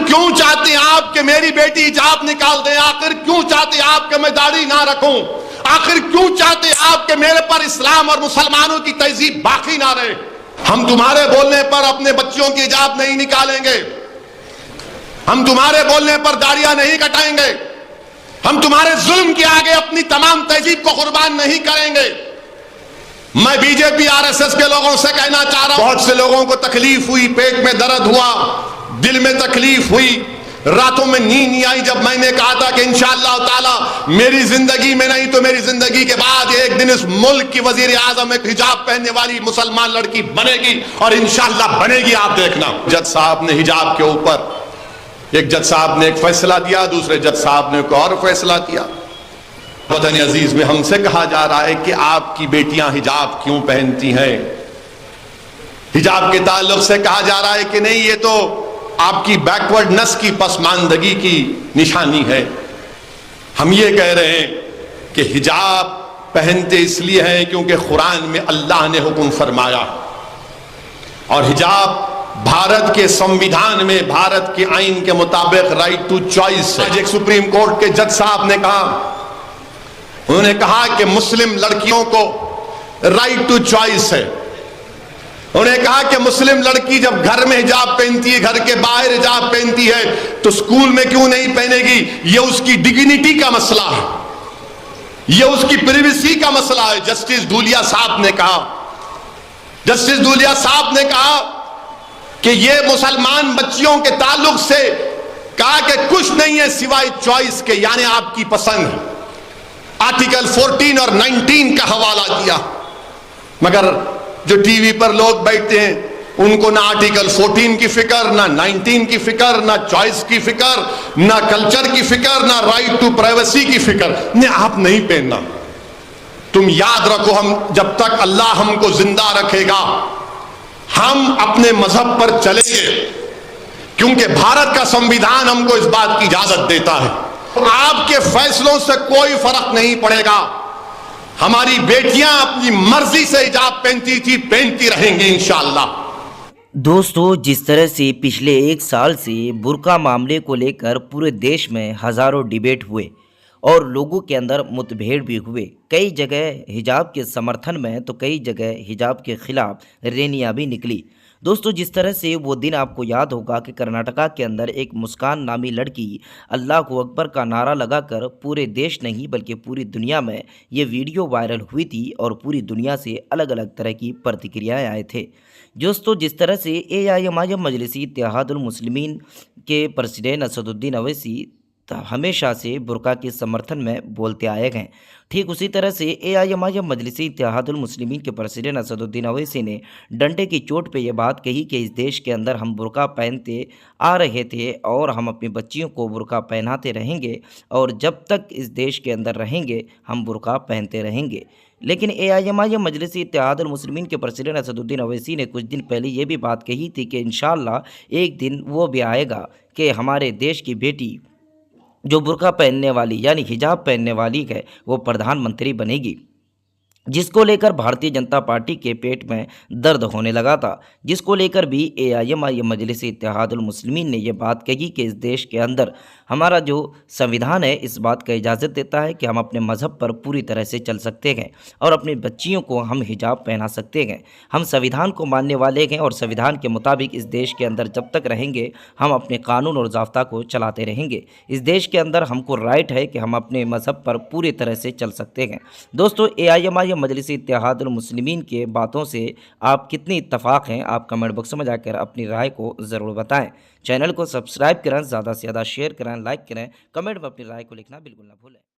کیوں چاہتے ہیں آپ کہ میری بیٹی حجاب نکال دیں؟ آخر کیوں چاہتے ہیں آپ کہ میں داڑھی نہ رکھوں؟ آخر کیوں چاہتے ہیں آپ کہ میرے پر اسلام اور مسلمانوں کی تہذیب باقی نہ رہے؟ ہم تمہارے بولنے پر اپنے بچوں کی حجاب نہیں نکالیں گے، ہم تمہارے بولنے پر داڑیاں نہیں کٹائیں گے، ہم تمہارے ظلم کے آگے اپنی تمام تہذیب کو قربان نہیں کریں گے۔ میں B J P R S S کے لوگوں سے کہنا چاہ رہا ہوں، بہت سے لوگوں کو تکلیف ہوئی، پیٹ میں درد ہوا، دل میں تکلیف ہوئی، راتوں میں نیند نہیں آئی جب میں نے کہا تھا کہ انشاءاللہ تعالی میری زندگی میں نہیں تو میری زندگی کے بعد ایک دن اس ملک کی وزیر اعظم ایک حجاب پہننے والی مسلمان لڑکی بنے گی، اور انشاءاللہ بنے گی، آپ دیکھنا۔ جج صاحب نے حجاب کے اوپر، ایک جج صاحب نے ایک فیصلہ دیا، دوسرے جج صاحب نے ایک اور فیصلہ دیا۔ وطن عزیز میں ہم سے کہا جا رہا ہے کہ آپ کی بیٹیاں حجاب کیوں پہنتی ہیں؟ حجاب کے تعلق سے کہا جا رہا ہے کہ نہیں، یہ تو آپ کی بیکورڈنس کی پسماندگی کی نشانی ہے۔ ہم یہ کہہ رہے ہیں کہ حجاب پہنتے اس لیے ہیں کیونکہ قرآن میں اللہ نے حکم فرمایا، اور حجاب بھارت کے سمویدھان میں، بھارت کے آئین کے مطابق رائٹ ٹو چوائس ہے۔ ایک سپریم کورٹ کے جج صاحب نے کہا، انہوں نے کہا کہ مسلم لڑکیوں کو رائٹ ٹو چوائس ہے۔ انہوں نے کہا کہ مسلم لڑکی جب گھر میں حجاب پہنتی ہے، گھر کے باہر حجاب پہنتی ہے، تو سکول میں کیوں نہیں پہنے گی؟ یہ اس کی ڈگنیٹی کا مسئلہ ہے، یہ اس کی پریویسی کا مسئلہ ہے۔ جسٹس دھولیا صاحب نے کہا، جسٹس دھولیا صاحب نے کہا کہ یہ مسلمان بچیوں کے تعلق سے کہا کہ کچھ نہیں ہے سوائے چوائس کے، یعنی آپ کی پسند ہے۔ آرٹیکل 14 اور 19 کا حوالہ دیا، مگر جو ٹی وی پر لوگ بیٹھتے ہیں ان کو نہ آرٹیکل 14 کی فکر، نہ 19 کی فکر، نہ چوائس کی فکر، نہ کلچر کی فکر، نہ رائٹ ٹو پرائیویسی کی فکر۔ آپ نہیں پہننا۔ تم یاد رکھو، ہم جب تک اللہ ہم کو زندہ رکھے گا ہم اپنے مذہب پر چلیں گے، کیونکہ بھارت کا سمویدھان ہم کو اس بات کی اجازت دیتا ہے۔ آپ کے فیصلوں سے کوئی فرق نہیں پڑے گا۔ ہماری بیٹیاں اپنی مرضی سے حجاب پہنتی تھی، پہنتی رہیں گی انشاءاللہ۔ دوستو، جس طرح سے پچھلے ایک سال سے برقع معاملے کو لے کر پورے دیش میں ہزاروں ڈیبیٹ ہوئے اور لوگوں کے اندر متبھیڑ بھی ہوئے، کئی جگہ حجاب کے سمرتھن میں تو کئی جگہ حجاب کے خلاف ریلیاں بھی نکلی۔ دوستو، جس طرح سے وہ دن آپ کو یاد ہوگا کہ کرناٹکا کے اندر ایک مسکان نامی لڑکی اللہ اکبر کا نعرہ لگا کر پورے دیش نہیں بلکہ پوری دنیا میں یہ ویڈیو وائرل ہوئی تھی، اور پوری دنیا سے الگ الگ طرح کی پرتکریائیں آئے تھے۔ دوستو، جس طرح سے AIMIM مجلسی اتحاد المسلمین کے پریزیڈنٹ اسد الدین اویسی ہمیشہ سے برقع کے سمرتھن میں بولتے آئے گئے، ٹھیک اسی طرح سے AIMIM مجلسی اتحاد المسلمین کے پریزیڈنٹ اسد الدین اویسی نے ڈنڈے کی چوٹ پہ یہ بات کہی کہ اس دیش کے اندر ہم برقع پہنتے آ رہے تھے اور ہم اپنی بچیوں کو برقع پہناتے رہیں گے، اور جب تک اس دیش کے اندر رہیں گے ہم برقع پہنتے رہیں گے۔ لیکن AIMIM مجلسی اتحاد المسلمین کے پریزیڈنٹ اسد الدین اویسی نے کچھ دن پہلے یہ بھی بات کہی تھی کہ انشاءاللہ ایک دن وہ بھی آئے گا کہ ہمارے دیش کی بیٹی جو برقع پہننے والی یعنی حجاب پہننے والی ہے وہ پردھان منتری بنے گی، جس کو لے کر بھارتیہ جنتا پارٹی کے پیٹ میں درد ہونے لگا تھا، جس کو لے کر بھی AIMIM مجلس اتحاد المسلمین نے یہ بات کہی کہ اس دیش کے اندر ہمارا جو سمویدھان ہے اس بات کا اجازت دیتا ہے کہ ہم اپنے مذہب پر پوری طرح سے چل سکتے ہیں اور اپنی بچیوں کو ہم حجاب پہنا سکتے ہیں۔ ہم سمویدھان کو ماننے والے ہیں اور سمویدھان کے مطابق اس دیش کے اندر جب تک رہیں گے ہم اپنے قانون اور ضابطہ کو چلاتے رہیں گے۔ اس دیش کے اندر ہم کو رائٹ ہے کہ ہم اپنے مذہب پر پوری طرح سے چل سکتے ہیں۔ دوستو، AIMIM مجلس اتحاد المسلمین کے باتوں سے آپ کتنی اتفاق ہیں؟ آپ کمنٹ باکس میں جا کر اپنی رائے کو ضرور بتائیں۔ چینل کو سبسکرائب کریں، زیادہ سے زیادہ شیئر کریں، لائک کریں، کمنٹ میں اپنی رائے کو لکھنا بالکل نہ بھولیں۔